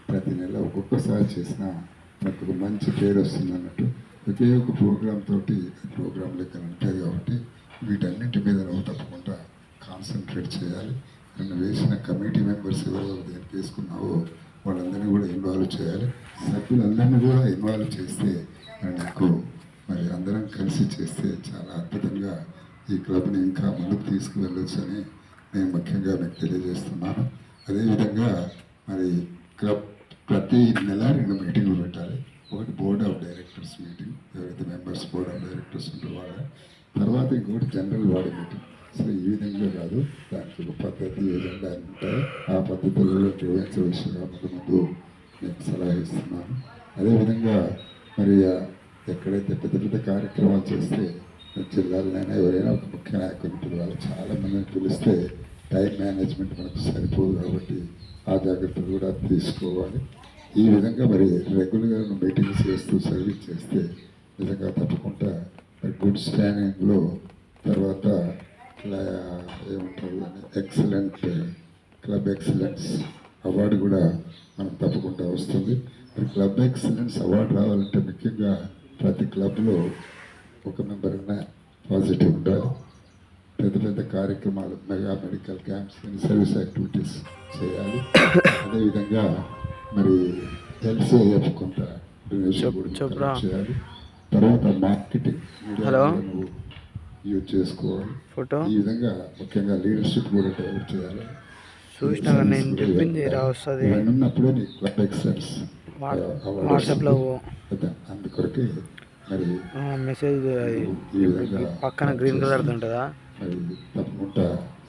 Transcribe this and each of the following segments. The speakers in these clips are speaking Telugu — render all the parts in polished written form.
ప్రతి నెల ఒక్కొక్కసారి చేసిన మనకు ఒక మంచి పేరు వస్తుంది అన్నట్టు ఒకే ఒక ప్రోగ్రామ్ తోటి ప్రోగ్రామ్ లెక్క ఉంటాయి కాబట్టి వీటన్నింటి మీద నువ్వు తప్పకుండా కాన్సన్ట్రేట్ చేయాలి. నన్ను వేసిన కమిటీ మెంబర్స్ ఎవరు దేనికి వేసుకున్నావో వాళ్ళందరినీ కూడా ఇన్వాల్వ్ చేయాలి. సభ్యులందరినీ కూడా ఇన్వాల్వ్ చేస్తే నీకు మరి అందరం కలిసి చేస్తే చాలా అద్భుతంగా ఈ క్లబ్ని ఇంకా ముందుకు తీసుకువెళ్ళొచ్చు అని నేను ముఖ్యంగా మీకు తెలియజేస్తున్నాను. అదేవిధంగా మరి క్లబ్ ప్రతి నెల 2 మీటింగ్లు పెట్టాలి. ఒకటి బోర్డ్ ఆఫ్ డైరెక్టర్స్ మీటింగ్, ఎవరైతే మెంబర్స్ బోర్డ్ ఆఫ్ డైరెక్టర్స్ ఉంటారో వాళ్ళ తర్వాత ఇంకోటి జనరల్ బాడీ మీటింగ్. అసలు ఈ విధంగా కాదు, దానికి ఒక పద్ధతి ఏదైనా ఉంటాయి. ఆ పద్ధతులలో నిర్వహించవలసిగా ముందు నేను సలహా ఇస్తున్నాను. అదేవిధంగా మరి ఎక్కడైతే పెద్ద పెద్ద కార్యక్రమాలు చేస్తే జిల్లాలైనా ఎవరైనా ఒక ముఖ్య నాయకులు ఉంటారు, వాళ్ళు చాలామందిని పిలిస్తే టైం మేనేజ్మెంట్ మనకు సరిపోదు కాబట్టి ఆ జాగ్రత్తలు కూడా తీసుకోవాలి. ఈ విధంగా మరి రెగ్యులర్గా మీటింగ్స్ చేస్తూ సర్వీస్ చేస్తే నిజంగా తప్పకుండా గుడ్ స్టాండింగ్లో తర్వాత ఏమంటారు ఎక్సలెంట్ క్లబ్ ఎక్సలెన్స్ అవార్డు కూడా మనకు తప్పకుండా వస్తుంది. మరి క్లబ్ ఎక్సలెన్స్ అవార్డు రావాలంటే ముఖ్యంగా ప్రతి క్లబ్లో ఒక మెంబర్ పాజిటివ్ ఉండాలి. పెద్ద పెద్ద కార్యక్రమాలు mega medical camps service activities చేయాలి. అదేవిధంగా మరి ఎల్సీఐఎఫ్ కొంత చేయాలి. తర్వాత మార్కెటింగ్ నువ్వు యూజ్ చేసుకోవాలి. ఈ విధంగా ముఖ్యంగా లీడర్షిప్ కూడా డెవలప్ చేయాలి. ఉన్నప్పుడే నీ క్లబ్ ఎక్సలెన్స్ అందుకొరకే మరి మెసేజ్ పక్కన గ్రీన్ కలర్ ఉంటుందా,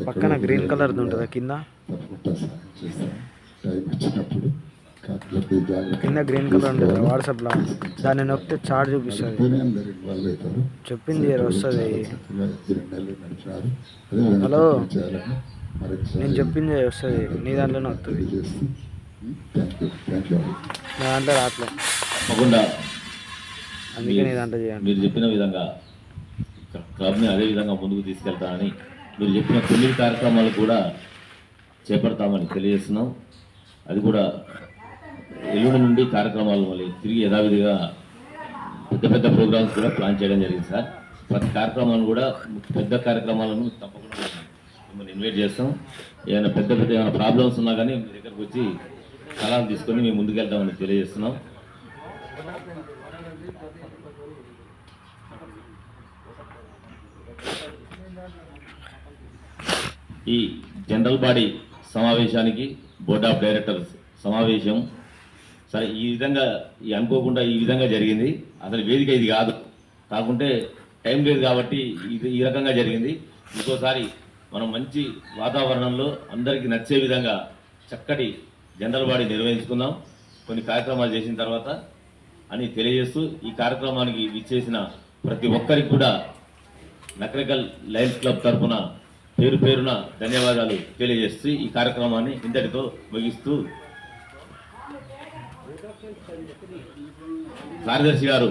పక్కన గ్రీన్ కలర్ ఉంటుందా, కింద వచ్చినప్పుడు కింద గ్రీన్ కలర్ ఉంటుంది వాట్సాప్లో, దాన్ని నొక్కితే చార్జ్ చూపిస్తుంది. చెప్పింది వస్తుంది. హలో, నేను చెప్పింది వస్తుంది, నీ దాంట్లోనే వస్తుంది, నా దాంట్లో రావట్లేదు. అందుకే నీ దాంట్లో చేయండి. మీరు చెప్పిన విధంగా క్లబ్ని అదే విధంగా ముందుకు తీసుకెళ్తానని, మీరు చెప్పిన 9 కార్యక్రమాలు కూడా చేపడతామని తెలియజేస్తున్నాం. అది కూడా ఎల్లుండి నుండి కార్యక్రమాలు మళ్ళీ తిరిగి యథావిధిగా పెద్ద పెద్ద ప్రోగ్రామ్స్ కూడా ప్లాన్ చేయడం జరిగింది సార్. ప్రతి కార్యక్రమాలను కూడా పెద్ద కార్యక్రమాలను తప్పకుండా మిమ్మల్ని ఇన్వైట్ చేస్తాం. ఏమైనా పెద్ద పెద్ద ఏమైనా ప్రాబ్లమ్స్ ఉన్నా కానీ మీ దగ్గరకు వచ్చి సలహాలు తీసుకొని మేము ముందుకెళ్తామని తెలియజేస్తున్నాం. ఈ జనరల్ బాడీ సమావేశానికి బోర్డ్ ఆఫ్ డైరెక్టర్స్ సమావేశం సరే ఈ విధంగా అనుకోకుండా ఈ విధంగా జరిగింది. అసలు వేదిక ఇది కాదు, కాకుంటే టైం లేదు కాబట్టి ఇది ఈ రకంగా జరిగింది. ఇంకోసారి మనం మంచి వాతావరణంలో అందరికీ నచ్చే విధంగా చక్కటి జనరల్ బాడీ నిర్వహించుకుందాం కొన్ని కార్యక్రమాలు చేసిన తర్వాత అని తెలియజేస్తూ, ఈ కార్యక్రమానికి విచ్చేసిన ప్రతి ఒక్కరికి కూడా నకరికల్ లయన్స్ క్లబ్ తరఫున పేరు పేరున ధన్యవాదాలు తెలియజేస్తూ ఈ కార్యక్రమాన్ని ఇంతటితో ముగిస్తూ కార్యదర్శి గారు